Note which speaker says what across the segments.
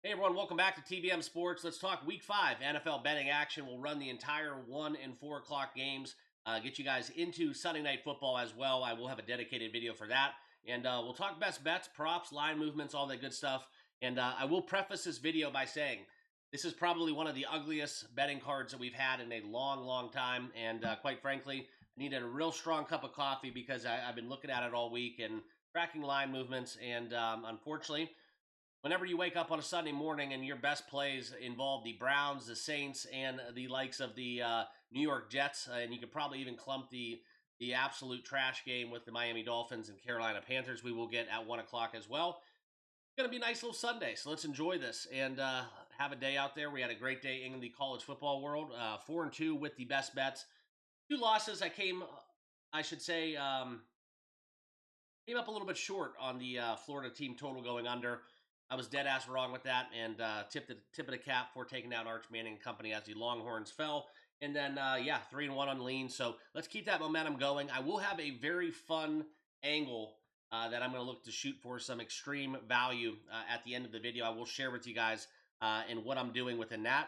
Speaker 1: Hey everyone, welcome back to TBM Sports. Let's talk Week 5 NFL betting action. We'll run the entire 1 and 4 o'clock games, get you guys into Sunday Night Football as well. I will have a dedicated video for that. And we'll talk best bets, props, line movements, all that good stuff. And I will preface this video by saying this is probably one of the ugliest betting cards that we've had in a long, long time. And quite frankly, I needed a real strong cup of coffee because I've been looking at it all week and tracking line movements. And unfortunately, whenever you wake up on a Sunday morning and your best plays involve the Browns, the Saints, and the likes of the New York Jets, and you could probably even clump the absolute trash game with the Miami Dolphins and Carolina Panthers we will get at 1 o'clock as well. It's going to be a nice little Sunday, so let's enjoy this and have a day out there. We had a great day in the college football world, 4-2 with the best bets. 2 losses. I should say, came up a little bit short on the Florida team total going under. I was dead ass wrong with that and tip of the cap for taking down Arch Manning and company as the Longhorns fell. And then, 3-1 on lean. So let's keep that momentum going. I will have a very fun angle that I'm going to look to shoot for some extreme value at the end of the video. I will share with you guys and what I'm doing within that.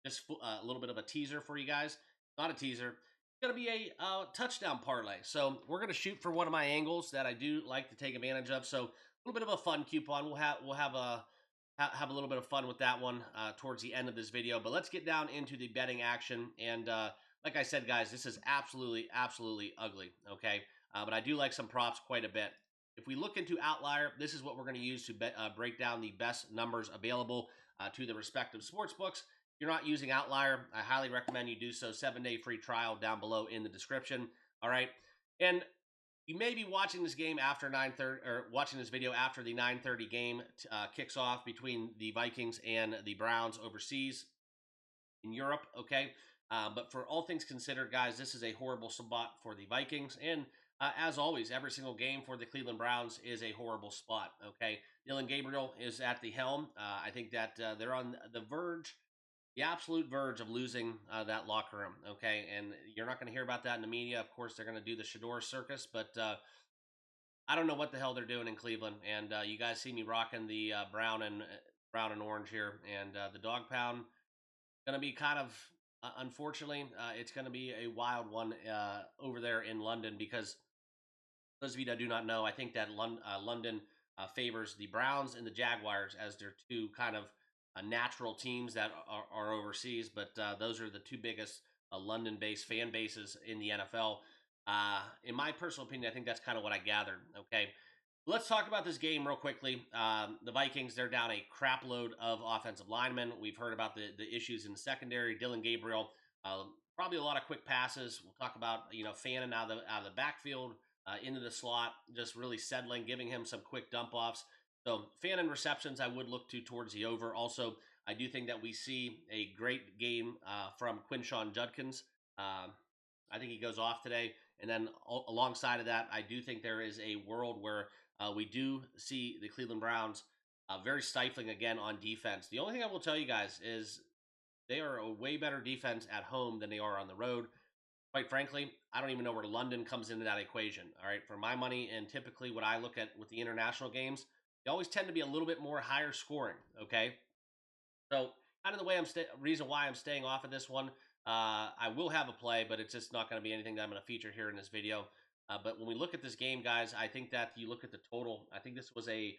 Speaker 1: Just a little bit of a teaser for you guys. Not a teaser. It's going to be a touchdown parlay. So we're going to shoot for one of my angles that I do like to take advantage of. So a little bit of a fun coupon. We'll have a little bit of fun with that one towards the end of this video. But let's get down into the betting action. And like I said, guys, this is absolutely ugly. Okay, but I do like some props quite a bit. If we look into Outlier, this is what we're going to use to break down the best numbers available to the respective sports books. If you're not using Outlier, I highly recommend you do so. 7-day free trial down below in the description. All right, and you may be watching this game after 9:30, or watching this video after the 9:30 game kicks off between the Vikings and the Browns overseas in Europe. Okay, but for all things considered, guys, this is a horrible spot for the Vikings, and as always, every single game for the Cleveland Browns is a horrible spot. Okay, Dylan Gabriel is at the helm. I think that they're on the verge, the absolute verge of losing that locker room, okay? And you're not going to hear about that in the media. Of course, they're going to do the Shador circus, but I don't know what the hell they're doing in Cleveland. And you guys see me rocking the brown and orange here, and the dog pound going to be kind of unfortunately, it's going to be a wild one over there in London because those of you that do not know, I think that London favors the Browns and the Jaguars as their two kind of natural teams that are overseas, but those are the two biggest London-based fan bases in the NFL. In my personal opinion, I think that's kind of what I gathered. Okay, let's talk about this game real quickly. The Vikings, they're down a crap load of offensive linemen. We've heard about the issues in the secondary. Dylan Gabriel, probably a lot of quick passes. We'll talk about Fannin out of the backfield into the slot, just really settling, giving him some quick dump offs. So Fannin receptions, I would look to towards the over. Also, I do think that we see a great game from Quinshon Judkins. I think he goes off today. And then alongside of that, I do think there is a world where we do see the Cleveland Browns very stifling again on defense. The only thing I will tell you guys is they are a way better defense at home than they are on the road. Quite frankly, I don't even know where London comes into that equation. All right, for my money, and typically what I look at with the international games, they always tend to be a little bit more higher scoring. Okay, so kind of the way reason why I'm staying off of this one. I will have a play, but it's just not going to be anything that I'm going to feature here in this video. But when we look at this game, guys, I think that you look at the total. I think this was a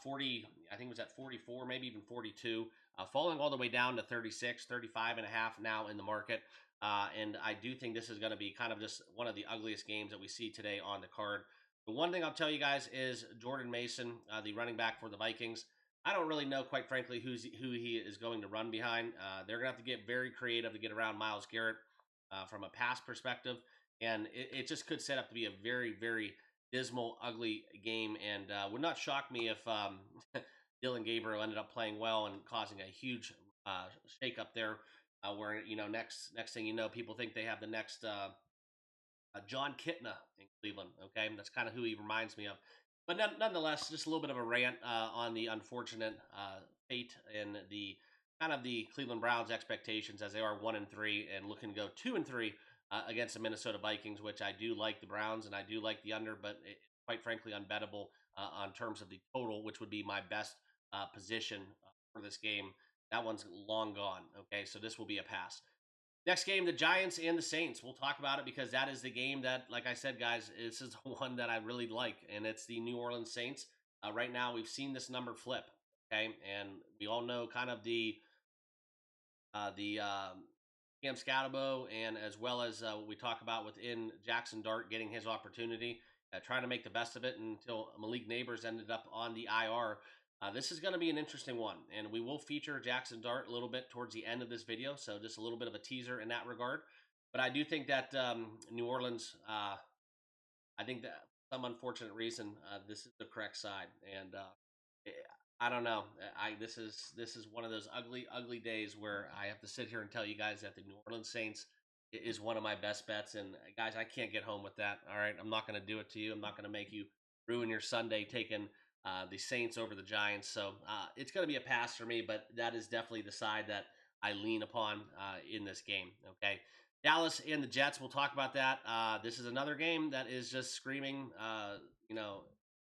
Speaker 1: 40. I think it was at 44, maybe even 42, falling all the way down to 36, 35 and a half now in the market. And I do think this is going to be kind of just one of the ugliest games that we see today on the card. The one thing I'll tell you guys is Jordan Mason, the running back for the Vikings. I don't really know, quite frankly, who he is going to run behind. They're going to have to get very creative to get around Myles Garrett from a pass perspective. And it just could set up to be a very, very dismal, ugly game. And would not shock me if Dylan Gabriel ended up playing well and causing a huge shakeup there where, next thing you know, people think they have the next John Kitna in Cleveland. Okay, that's kind of who he reminds me of. But nonetheless, just a little bit of a rant on the unfortunate fate and the kind of the Cleveland Browns expectations as they are 1-3 and looking to go 2-3 against the Minnesota Vikings, which I do like the Browns and I do like the under, but quite frankly unbettable on terms of the total, which would be my best position for this game. That one's long gone. Okay, so this will be a pass. Next game, the Giants and the Saints. We'll talk about it because that is the game that, like I said, guys, this is one that I really like, and it's the New Orleans Saints. Right now, we've seen this number flip, okay, and we all know kind of the Cam Scatabo, and as well as what we talk about within Jackson Dart getting his opportunity, trying to make the best of it until Malik Neighbors ended up on the IR. This is going to be an interesting one, and we will feature Jackson Dart a little bit towards the end of this video, so just a little bit of a teaser in that regard. But I do think that New Orleans, I think that for some unfortunate reason, this is the correct side, and I don't know. This is one of those ugly days where I have to sit here and tell you guys that the New Orleans Saints is one of my best bets, and guys, I can't get home with that. All right, I'm not going to do it to you. I'm not going to make you ruin your Sunday taking the Saints over the Giants. So it's going to be a pass for me, but that is definitely the side that I lean upon in this game. Okay. Dallas and the Jets, we'll talk about that. This is another game that is just screaming, you know,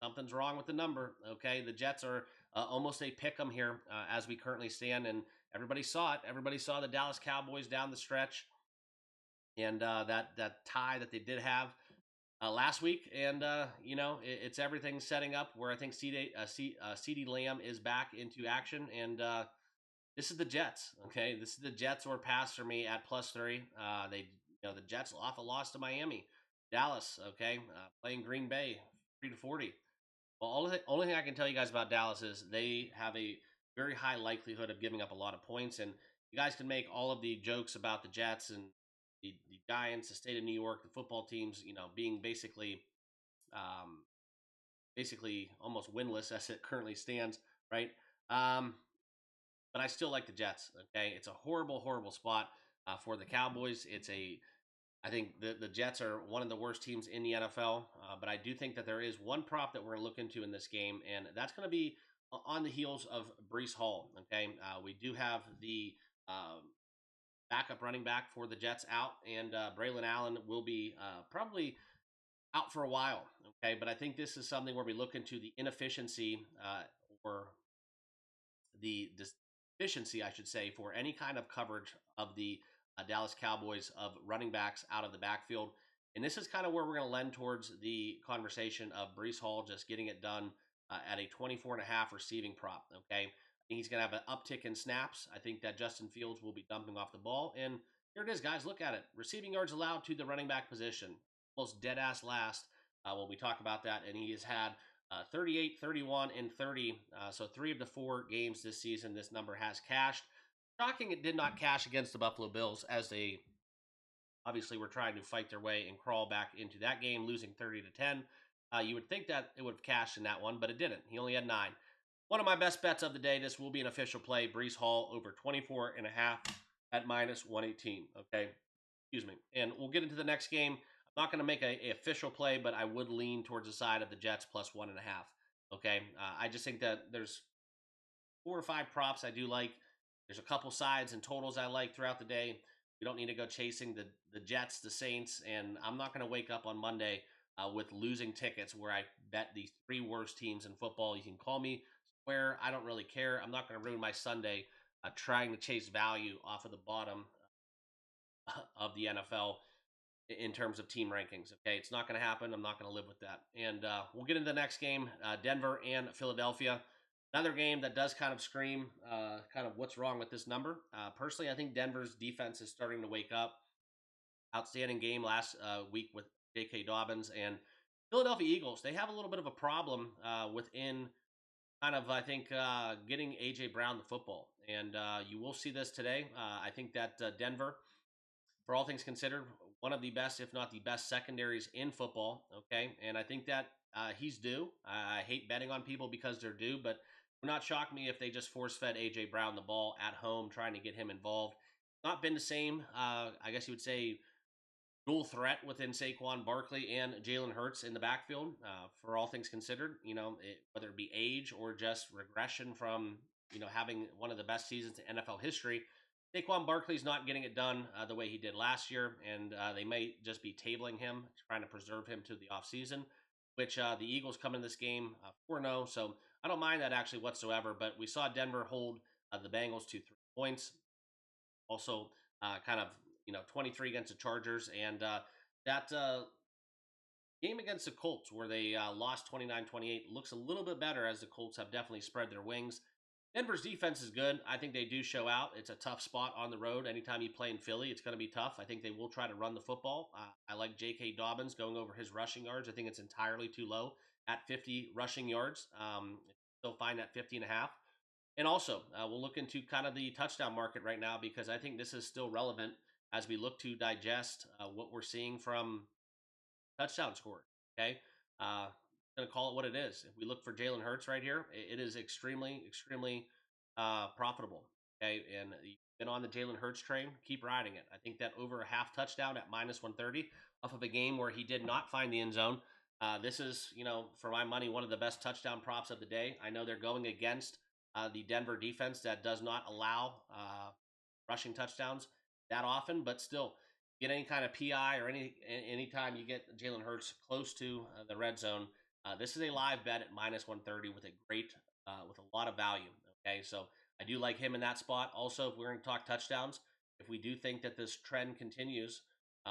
Speaker 1: something's wrong with the number. Okay. The Jets are almost a pick 'em here as we currently stand, and everybody saw it. Everybody saw the Dallas Cowboys down the stretch, and that tie that they did have last week, and it's everything setting up where I think CD Lamb is back into action, and this is the Jets. Okay, this is the Jets or pass for me at +3. The Jets off a loss to Miami, Dallas. Okay, playing Green Bay 3-40. Well, only thing I can tell you guys about Dallas is they have a very high likelihood of giving up a lot of points, and you guys can make all of the jokes about the Jets and the Giants, the state of New York, the football teams, being um, basically almost winless as it currently stands, right? Um, but I still like the Jets. Okay, it's a horrible spot for the Cowboys. I think the Jets are one of the worst teams in the NFL, but I do think that there is one prop that we're going to look into in this game, and that's going to be on the heels of Breece Hall. Okay, we do have the backup running back for the Jets out, and Braylon Allen will be probably out for a while. Okay, but I think this is something where we look into the inefficiency or the deficiency, I should say, for any kind of coverage of the Dallas Cowboys of running backs out of the backfield. And this is kind of where we're going to lend towards the conversation of Breece Hall just getting it done at a 24.5 receiving prop. Okay. I think he's going to have an uptick in snaps. I think that Justin Fields will be dumping off the ball. And here it is, guys. Look at it. Receiving yards allowed to the running back position. Almost dead ass last when we talk about that. And he has had 38, 31, and 30. So 3 of the 4 games this season, this number has cashed. Shocking it did not cash against the Buffalo Bills as they obviously were trying to fight their way and crawl back into that game, losing 30-10. You would think that it would have cashed in that one, but it didn't. He only had 9. One of my best bets of the day, this will be an official play, Breece Hall over 24.5 at -118. Okay, excuse me. And we'll get into the next game. I'm not going to make a official play, but I would lean towards the side of the Jets +1.5. Okay, I just think that there's 4 or 5 props I do like. There's a couple sides and totals I like throughout the day. We don't need to go chasing the Jets, the Saints, and I'm not going to wake up on Monday with losing tickets where I bet the 3 worst teams in football. You can call me square. I don't really care. I'm not going to ruin my Sunday trying to chase value off of the bottom of the NFL in terms of team rankings. Okay, it's not going to happen. I'm not going to live with that. And we'll get into the next game, Denver and Philadelphia. Another game that does kind of scream kind of what's wrong with this number. Personally, I think Denver's defense is starting to wake up. Outstanding game last week with J.K. Dobbins. And Philadelphia Eagles, they have a little bit of a problem within kind of, I think, getting A.J. Brown the football. And you will see this today. I think that Denver, for all things considered, one of the best, if not the best, secondaries in football. Okay, and I think that he's due. I hate betting on people because they're due, but it would not shock me if they just force-fed A.J. Brown the ball at home, trying to get him involved. Not been the same, I guess you would say, dual threat within Saquon Barkley and Jalen Hurts in the backfield, for all things considered. Whether it be age or just regression from having one of the best seasons in NFL history. Saquon Barkley's not getting it done the way he did last year, and they may just be tabling him, trying to preserve him to the offseason, which the Eagles come in this game 4-0, so I don't mind that actually whatsoever, but we saw Denver hold the Bengals to 3 points. Also, kind of 23 against the Chargers, and that game against the Colts where they lost 29-28 looks a little bit better as the Colts have definitely spread their wings. Denver's defense is good. I think they do show out. It's a tough spot on the road. Anytime you play in Philly, it's going to be tough. I think they will try to run the football. I like J.K. Dobbins going over his rushing yards. I think it's entirely too low at 50 rushing yards. Still fine at 50 and a half. And also, we'll look into kind of the touchdown market right now because I think this is still relevant as we look to digest what we're seeing from touchdown score. Okay. I'm going to call it what it is. If we look for Jalen Hurts right here, it is extremely, extremely profitable. Okay. And you've been on the Jalen Hurts train, keep riding it. I think that over a half touchdown at minus 130 off of a game where he did not find the end zone. This is, for my money, one of the best touchdown props of the day. I know they're going against the Denver defense that does not allow rushing touchdowns that often, but still, get any kind of PI or any time you get Jalen Hurts close to the red zone, this is a live bet at minus 130 with with a lot of value. Okay, so I do like him in that spot. Also, if we're going to talk touchdowns, if we do think that this trend continues,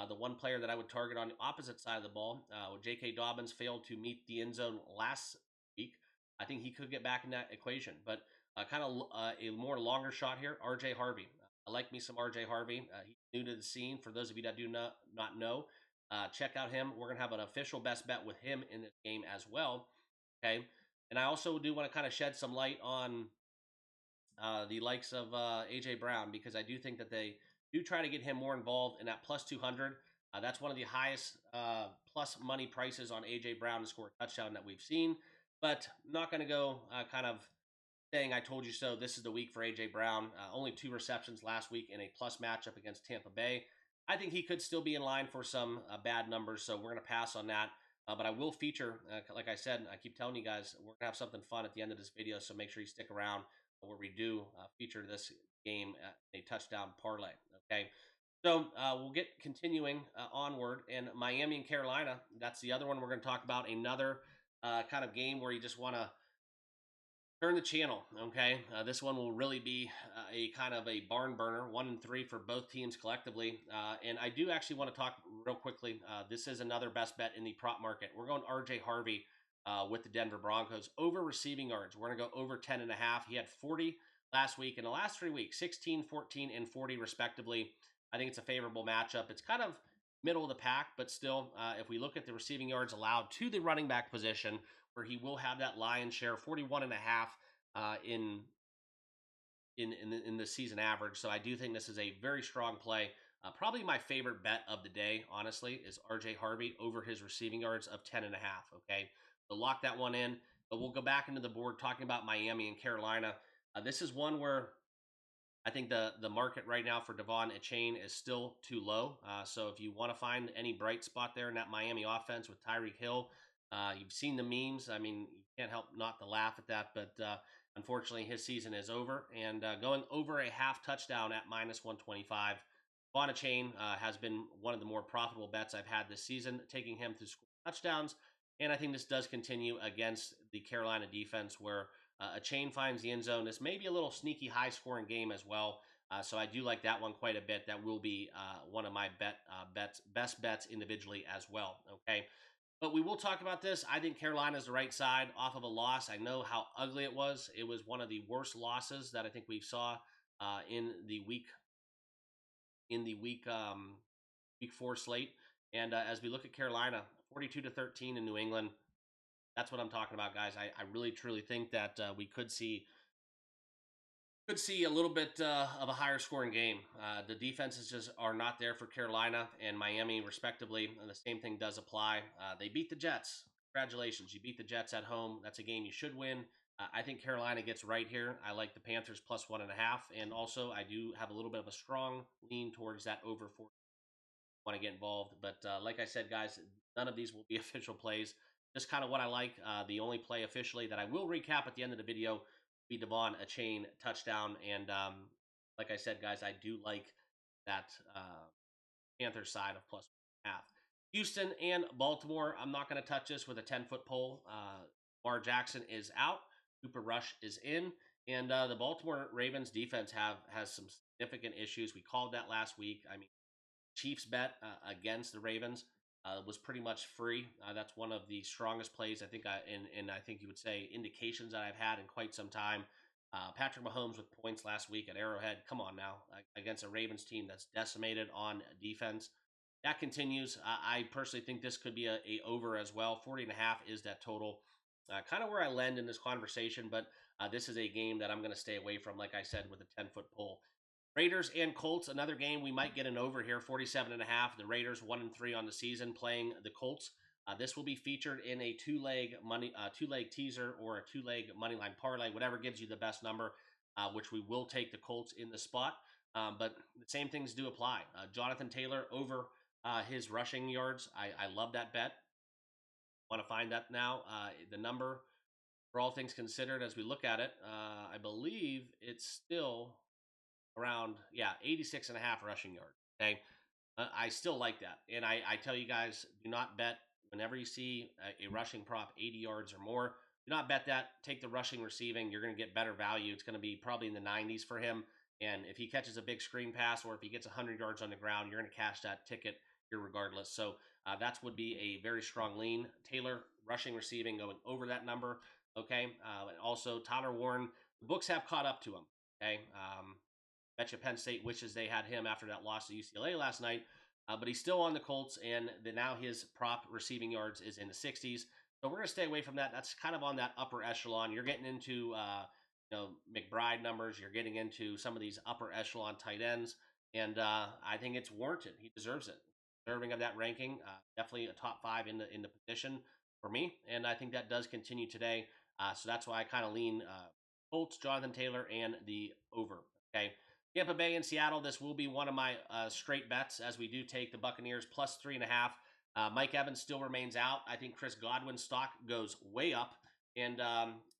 Speaker 1: the one player that I would target on the opposite side of the ball, J.K. Dobbins failed to meet the end zone last week. I think he could get back in that equation, but kind of a more longer shot here, R.J. Harvey. I like me some R.J. Harvey. He's new to the scene. For those of you that do not know, check out him. We're going to have an official best bet with him in this game as well. Okay. And I also do want to kind of shed some light on the likes of A.J. Brown because I do think that they do try to get him more involved in that plus 200. That's one of the highest plus money prices on A.J. Brown to score a touchdown that we've seen. But I'm not going to go kind of saying I told you so. This is the week for A.J. Brown. Only 2 receptions last week in a plus matchup against Tampa Bay. I think he could still be in line for some bad numbers, so we're going to pass on that. But I will feature, like I said, I keep telling you guys, we're going to have something fun at the end of this video, so make sure you stick around where we do feature this game at a touchdown parlay. Okay, so we'll get continuing onward. And Miami and Carolina, that's the other one we're going to talk about. Another kind of game where you just want to turn the channel, okay? This one will really be a kind of a barn burner, 1-3 for both teams collectively. And I do actually want to talk real quickly. This is another best bet in the prop market. We're going R.J. Harvey with the Denver Broncos over receiving yards. We're going to go over 10.5. He had 40 last week. In the last 3 weeks, 16, 14, and 40 respectively. I think it's a favorable matchup. It's kind of middle of the pack, but still, if we look at the receiving yards allowed to the running back position, where he will have that lion's share, 41.5 in the season average. So I do think this is a very strong play. Probably my favorite bet of the day, honestly, is R.J. Harvey over his receiving yards of 10.5. Okay, so lock that one in. But we'll go back into the board talking about Miami and Carolina. This is one where I think the market right now for Devon Achane is still too low. So if you want to find any bright spot there in that Miami offense with Tyreek Hill, you've seen the memes. I mean, you can't help not to laugh at that. But unfortunately, his season is over. And going over a half touchdown at minus 125, Devon Achane has been one of the more profitable bets I've had this season, taking him to score touchdowns. And I think this does continue against the Carolina defense where Achane finds the end zone. This may be a little sneaky high-scoring game as well. So I do like that one quite a bit. That will be one of my best bets individually as well. Okay, but we will talk about this. I think Carolina is the right side off of a loss. I know how ugly it was. It was one of the worst losses that I think we saw in the week 4 slate. And as we look at Carolina, 42-13 in New England. That's what I'm talking about, guys. I really, truly think that we could see a little bit of a higher scoring game. The defenses just are not there for Carolina and Miami, respectively, and the same thing does apply. They beat the Jets. Congratulations. You beat the Jets at home. That's a game you should win. I think Carolina gets right here. I like the Panthers plus 1.5, and also I do have a little bit of a strong lean towards that over 4. Want to get involved, but like I said, guys, none of these will be official plays. Just kind of what I like. The only play officially that I will recap at the end of the video will be Devon Achane touchdown. And like I said, guys, I do like that Panthers side of plus 1.5. Houston and Baltimore, I'm not going to touch this with a 10-foot pole. Lamar Jackson is out. Cooper Rush is in. And the Baltimore Ravens defense has some significant issues. We called that last week. I mean, Chiefs bet against the Ravens was pretty much free. That's one of the strongest plays I think and I think you would say indications that I've had in quite some time. Patrick Mahomes with points last week at Arrowhead. Come on now, against a Ravens team that's decimated on defense. That continues. I personally think this could be a over as well. 40.5 is that total. Kind of where I land in this conversation, but this is a game that I'm going to stay away from, like I said, with a 10-foot pole. Raiders and Colts, another game we might get an over here, 47.5. The Raiders 1-3 on the season playing the Colts. This will be featured in a two-leg teaser or a two-leg money line parlay, whatever gives you the best number, which we will take the Colts in the spot. But the same things do apply. Jonathan Taylor over his rushing yards. I love that bet. Want to find that now. The number, for all things considered, as we look at it, I believe it's still around 86.5 rushing yards. Okay, I still like that, and I tell you guys, do not bet whenever you see a rushing prop 80 yards or more. Do not bet that. Take the rushing receiving. You're going to get better value. It's going to be probably in the 90s for him. And if he catches a big screen pass or if he gets 100 yards on the ground, you're going to cash that ticket regardless. So that would be a very strong lean. Taylor rushing receiving going over that number. Okay, and also Tyler Warren. The books have caught up to him. Okay, betcha Penn State wishes they had him after that loss to UCLA last night. But he's still on the Colts, and now his prop receiving yards is in the 60s. So we're going to stay away from that. That's kind of on that upper echelon. You're getting into McBride numbers. You're getting into some of these upper echelon tight ends, and I think it's warranted. He deserves it. Deserving of that ranking. Definitely a top 5 in the position for me, and I think that does continue today. So that's why I kind of lean Colts, Jonathan Taylor, and the over. Okay. Tampa Bay and Seattle, this will be one of my straight bets as we do take the Buccaneers plus 3.5. Mike Evans still remains out. I think Chris Godwin's stock goes way up. And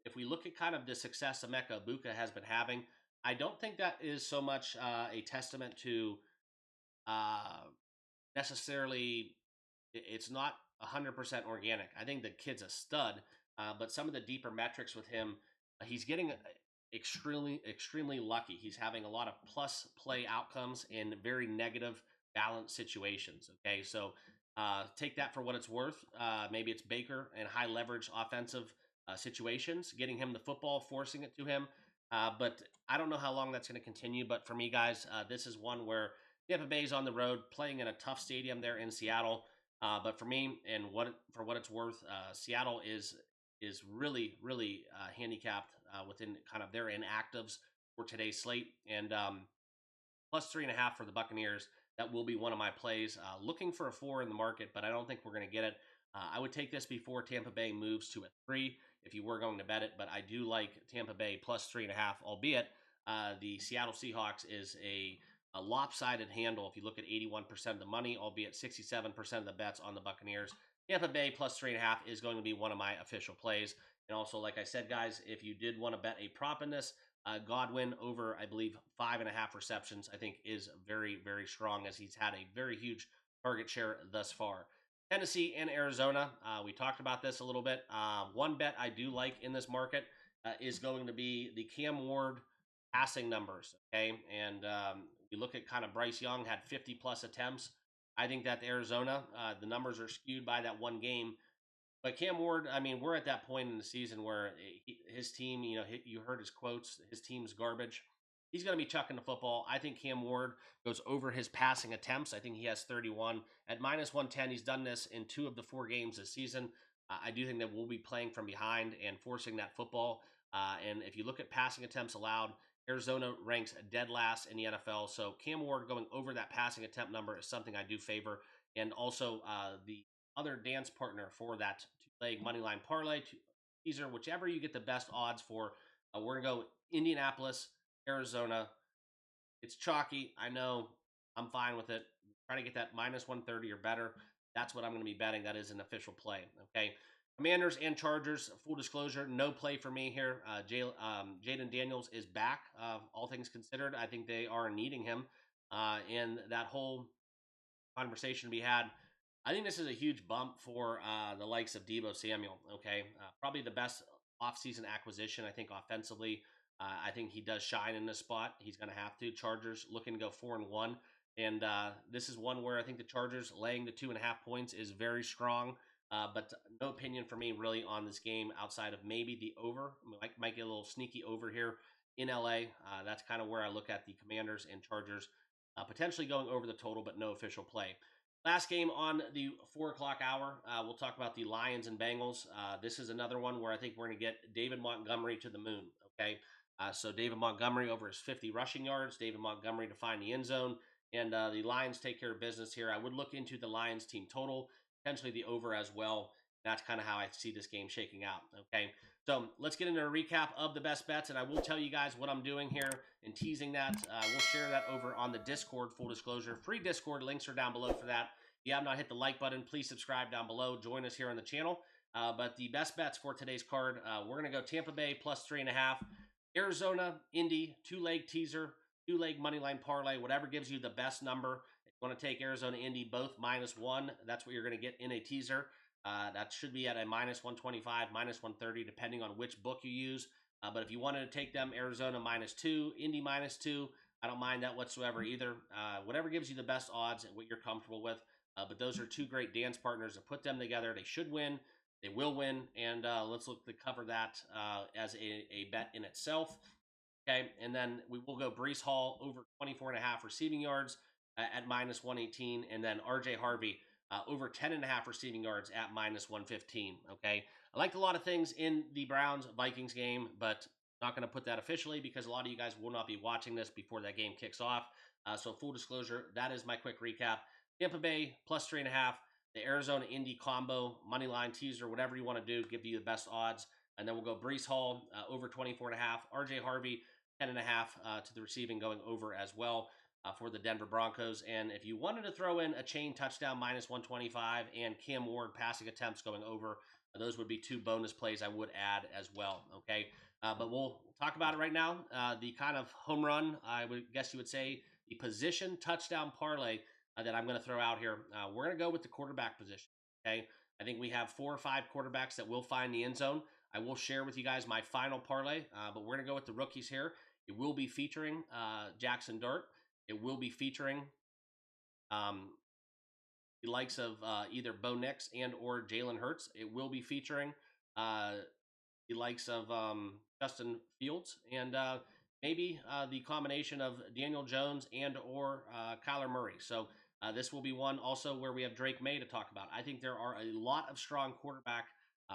Speaker 1: if we look at kind of the success Emeka Egbuka has been having, I don't think that is so much a testament to necessarily, it's not 100% organic. I think the kid's a stud, but some of the deeper metrics with him, he's getting extremely lucky. He's having a lot of plus play outcomes in very negative balanced situations. Okay, so take that for what it's worth. Maybe it's Baker and high leverage offensive situations, getting him the football, forcing it to him. But I don't know how long that's going to continue. But for me, guys, this is one where Tampa Bay's on the road, playing in a tough stadium there in Seattle. But for me, and for what it's worth, Seattle is really handicapped within kind of their inactives for today's slate, and plus 3.5 for the Buccaneers. That will be one of my plays. Looking for a 4 in the market, but I don't think we're going to get it. I would take this before Tampa Bay moves to a 3 if you were going to bet it, but I do like Tampa Bay plus 3.5, albeit the Seattle Seahawks is a lopsided handle if you look at 81% of the money, albeit 67% of the bets on the Buccaneers. Tampa Bay plus 3.5 is going to be one of my official plays. And also, like I said, guys, if you did want to bet a prop in this, Godwin over, I believe, 5.5 receptions, I think is very strong, as he's had a very huge target share thus far. Tennessee and Arizona, we talked about this a little bit. One bet I do like in this market is going to be the Cam Ward passing numbers. Okay, and we look at kind of Bryce Young had 50 plus attempts. I think that Arizona, the numbers are skewed by that one game. But Cam Ward, I mean, we're at that point in the season where his team, you heard his quotes, his team's garbage. He's going to be chucking the football. I think Cam Ward goes over his passing attempts. I think he has 31. At minus 110, he's done this in 2 of the 4 games this season. I do think that we'll be playing from behind and forcing that football. And if you look at passing attempts allowed, Arizona ranks dead last in the NFL. So Cam Ward going over that passing attempt number is something I do favor. And also the other dance partner for that two-leg money line parlay, teaser, whichever you get the best odds for. We're going to go Indianapolis, Arizona. It's chalky. I know. I'm fine with it. Try to get that minus 130 or better. That's what I'm going to be betting. That is an official play. Okay. Commanders and Chargers, full disclosure, no play for me here. Jaden Daniels is back, all things considered. I think they are needing him. And that whole conversation we had, I think this is a huge bump for the likes of Deebo Samuel, okay? Probably the best offseason acquisition, I think, offensively. I think he does shine in this spot. He's going to have to. Chargers looking to go 4-1. And this is one where I think the Chargers laying the 2.5 points is very strong. But no opinion for me really on this game outside of maybe the over. Might get a little sneaky over here in LA. That's kind of where I look at the Commanders and Chargers potentially going over the total, but no official play. Last game on the 4 o'clock hour, we'll talk about the Lions and Bengals. This is another one where I think we're going to get David Montgomery to the moon. Okay, so David Montgomery over his 50 rushing yards. David Montgomery to find the end zone. And the Lions take care of business here. I would look into the Lions team total, potentially the over as well. That's kind of how I see this game shaking out. Okay, so let's get into a recap of the best bets, and I will tell you guys what I'm doing here and teasing that. We'll share that over on the Discord, full disclosure. Free Discord, links are down below for that. If you have not hit the like button, please subscribe down below. Join us here on the channel. But the best bets for today's card, we're going to go Tampa Bay plus 3.5. Arizona, Indy, 2-leg teaser, 2-leg money line parlay, whatever gives you the best number. If you want to take Arizona, Indy, both -1, that's what you're going to get in a teaser. That should be at a -125, -130, depending on which book you use. But if you wanted to take them, Arizona -2, Indy -2, I don't mind that whatsoever either. Whatever gives you the best odds and what you're comfortable with. But those are two great dance partners to put them together. They should win. They will win. And let's look to cover that as a bet in itself. Okay, and then we will go Breece Hall over 24.5 receiving yards at -118, and then RJ Harvey over 10.5 receiving yards at -115. Okay, I liked a lot of things in the Browns Vikings game, but not going to put that officially because a lot of you guys will not be watching this before that game kicks off. So full disclosure, that is my quick recap. Tampa Bay plus 3.5, the Arizona Indy combo, money line teaser, whatever you want to do, give you the best odds. And then we'll go Breece Hall over 24.5, RJ Harvey 10.5 to the receiving going over as well for the Denver Broncos. And if you wanted to throw in a chain touchdown -125 and Cam Ward passing attempts going over, those would be two bonus plays I would add as well. Okay, but we'll talk about it right now. The kind of home run, I would guess you would say, the position touchdown parlay that I'm going to throw out here. We're going to go with the quarterback position. Okay, I think we have 4 or 5 quarterbacks that will find the end zone. I will share with you guys my final parlay, but we're going to go with the rookies here. It will be featuring Jackson Dart. It will be featuring the likes of either Bo Nix and or Jalen Hurts. It will be featuring the likes of Justin Fields and maybe the combination of Daniel Jones and or Kyler Murray. So this will be one also where we have Drake May to talk about. I think there are a lot of strong quarterback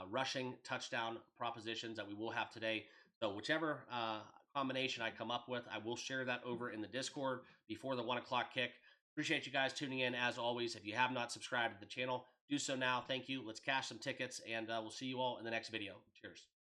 Speaker 1: rushing touchdown propositions that we will have today. So whichever combination I come up with, I will share that over in the Discord before the 1 o'clock kick. Appreciate you guys tuning in as always. If you have not subscribed to the channel, do so now. Thank you. Let's cash some tickets, and we'll see you all in the next video. Cheers.